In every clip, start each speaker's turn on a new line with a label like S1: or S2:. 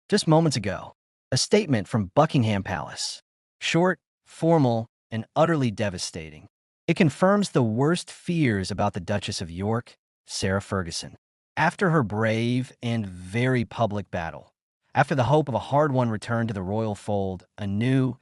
S1: Just moments ago, a statement from Buckingham Palace. Short, formal, and utterly devastating. It confirms the worst fears about the Duchess of York, Sarah Ferguson. After her brave and very public battle, after the hope of a hard-won return to the royal fold, a new,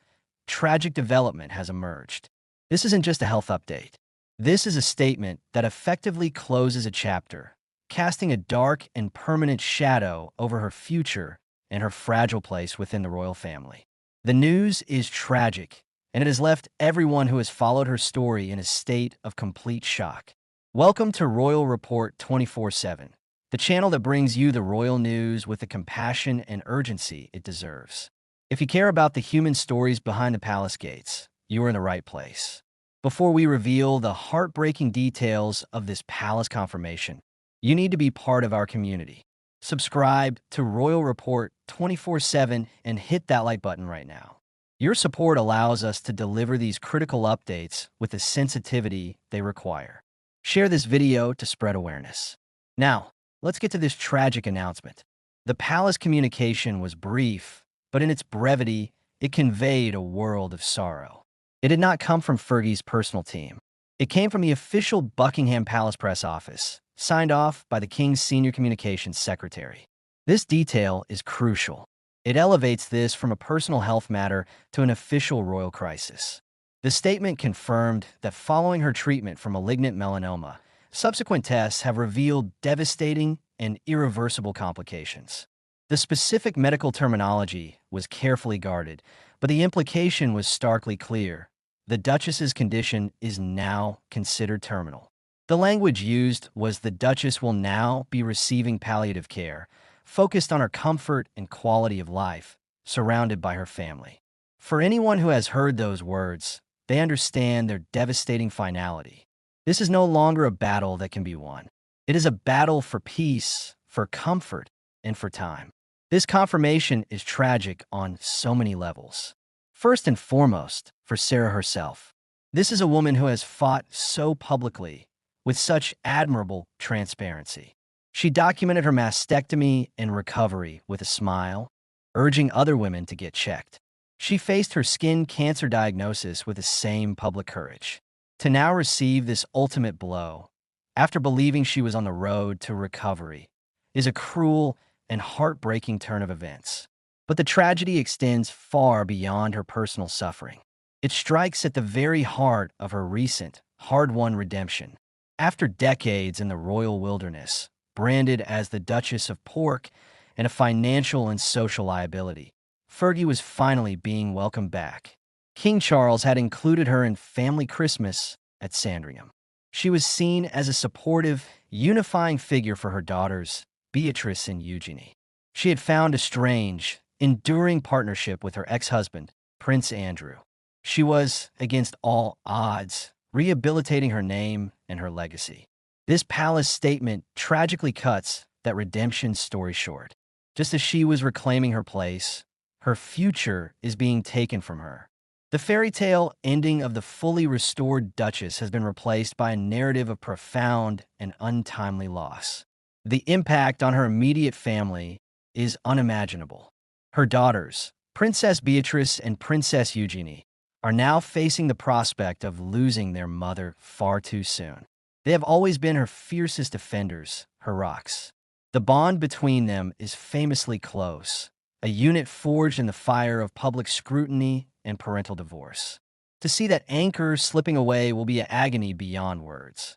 S1: tragic development has emerged. This isn't just a health update. This is a statement that effectively closes a chapter, casting a dark and permanent shadow over her future and her fragile place within the royal family. The news is tragic, and it has left everyone who has followed her story in a state of complete shock. Welcome to Royal Report 24/7, the channel that brings you the royal news with the compassion and urgency it deserves. If you care about the human stories behind the palace gates, you are in the right place. Before we reveal the heartbreaking details of this palace confirmation, you need to be part of our community. Subscribe to Royal Report 24/7 and hit that like button right now. Your support allows us to deliver these critical updates with the sensitivity they require. Share this video to spread awareness. Now, let's get to this tragic announcement. The palace communication was brief, but in its brevity, it conveyed a world of sorrow. It did not come from Fergie's personal team. It came from the official Buckingham Palace press office, signed off by the King's senior communications secretary. This detail is crucial. It elevates this from a personal health matter to an official royal crisis. The statement confirmed that following her treatment for malignant melanoma, subsequent tests have revealed devastating and irreversible complications. The specific medical terminology was carefully guarded, but the implication was starkly clear. The Duchess's condition is now considered terminal. The language used was the Duchess will now be receiving palliative care, focused on her comfort and quality of life, surrounded by her family. For anyone who has heard those words, they understand their devastating finality. This is no longer a battle that can be won. It is a battle for peace, for comfort, and for time. This confirmation is tragic on so many levels. First and foremost, for Sarah herself. This is a woman who has fought so publicly, with such admirable transparency. She documented her mastectomy and recovery with a smile, urging other women to get checked. She faced her skin cancer diagnosis with the same public courage. To now receive this ultimate blow, after believing she was on the road to recovery, is a cruel and heartbreaking turn of events. But the tragedy extends far beyond her personal suffering. It strikes at the very heart of her recent, hard-won redemption. After decades in the royal wilderness, branded as the Duchess of Pork and a financial and social liability, Fergie was finally being welcomed back. King Charles had included her in family Christmas at Sandringham. She was seen as a supportive, unifying figure for her daughters, Beatrice and Eugenie. She had found a strange, enduring partnership with her ex-husband, Prince Andrew. She was, against all odds, rehabilitating her name and her legacy. This palace statement tragically cuts that redemption story short. Just as she was reclaiming her place, her future is being taken from her. The fairy tale ending of the fully restored Duchess has been replaced by a narrative of profound and untimely loss. The impact on her immediate family is unimaginable. Her daughters, Princess Beatrice and Princess Eugenie, are now facing the prospect of losing their mother far too soon. They have always been her fiercest defenders, her rocks. The bond between them is famously close, a unit forged in the fire of public scrutiny and parental divorce. To see that anchor slipping away will be an agony beyond words.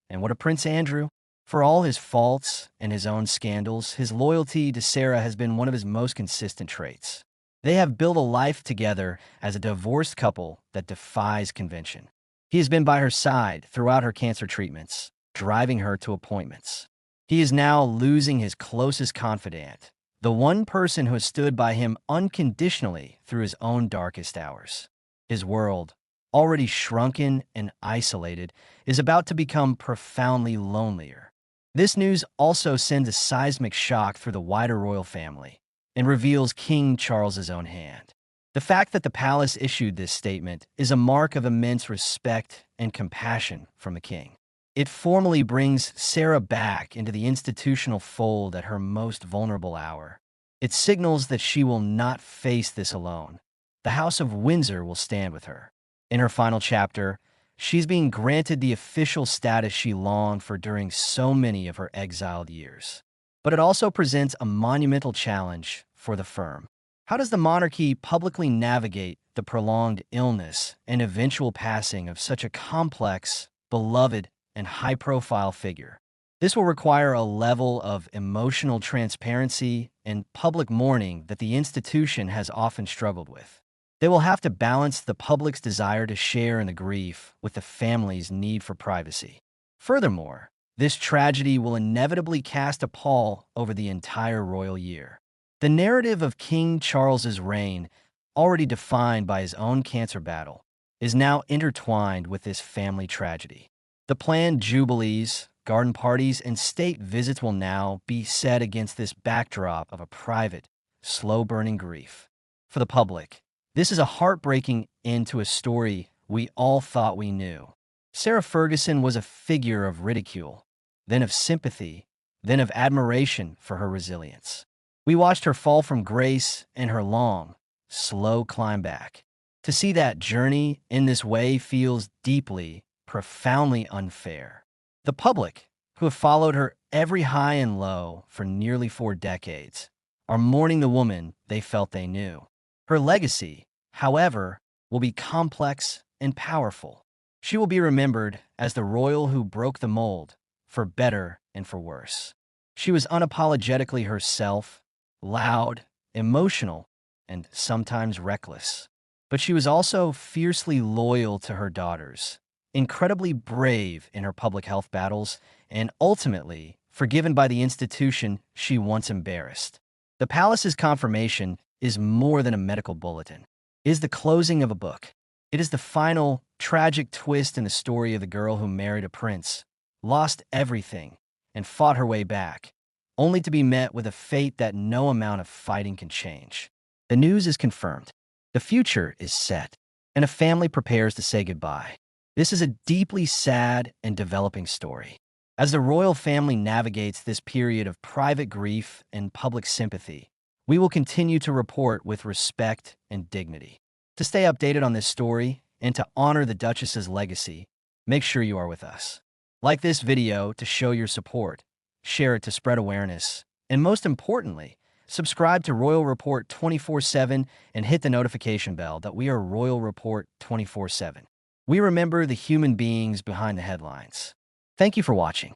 S1: And what of Prince Andrew? For all his faults and his own scandals, his loyalty to Sarah has been one of his most consistent traits. They have built a life together as a divorced couple that defies convention. He has been by her side throughout her cancer treatments, driving her to appointments. He is now losing his closest confidant, the one person who has stood by him unconditionally through his own darkest hours. His world, already shrunken and isolated, is about to become profoundly lonelier. This news also sends a seismic shock through the wider royal family and reveals King Charles's own hand. The fact that the palace issued this statement is a mark of immense respect and compassion from the king. It formally brings Sarah back into the institutional fold at her most vulnerable hour. It signals that she will not face this alone. The House of Windsor will stand with her. In her final chapter, she's being granted the official status she longed for during so many of her exiled years. But it also presents a monumental challenge for the firm. How does the monarchy publicly navigate the prolonged illness and eventual passing of such a complex, beloved, and high-profile figure? This will require a level of emotional transparency and public mourning that the institution has often struggled with. They will have to balance the public's desire to share in the grief with the family's need for privacy. Furthermore, this tragedy will inevitably cast a pall over the entire royal year. The narrative of King Charles's reign, already defined by his own cancer battle, is now intertwined with this family tragedy. The planned jubilees, garden parties, and state visits will now be set against this backdrop of a private, slow-burning grief. For the public, this is a heartbreaking end to a story we all thought we knew. Sarah Ferguson was a figure of ridicule, then of sympathy, then of admiration for her resilience. We watched her fall from grace and her long, slow climb back. To see that journey in this way feels deeply, profoundly unfair. The public, who have followed her every high and low for nearly 4 decades, are mourning the woman they felt they knew. Her legacy, however, will be complex and powerful. She will be remembered as the royal who broke the mold, for better and for worse. She was unapologetically herself, loud, emotional, and sometimes reckless. But she was also fiercely loyal to her daughters, incredibly brave in her public health battles, and ultimately forgiven by the institution she once embarrassed. The palace's confirmation is more than a medical bulletin. It is the closing of a book. It is the final, tragic twist in the story of the girl who married a prince, lost everything, and fought her way back, only to be met with a fate that no amount of fighting can change. The news is confirmed. The future is set, and a family prepares to say goodbye. This is a deeply sad and developing story. As the royal family navigates this period of private grief and public sympathy, we will continue to report with respect and dignity. To stay updated on this story and to honor the Duchess's legacy, make sure you are with us. Like this video to show your support, share it to spread awareness, and most importantly, subscribe to Royal Report 24/7 and hit the notification bell that we are Royal Report 24/7. We remember the human beings behind the headlines. Thank you for watching.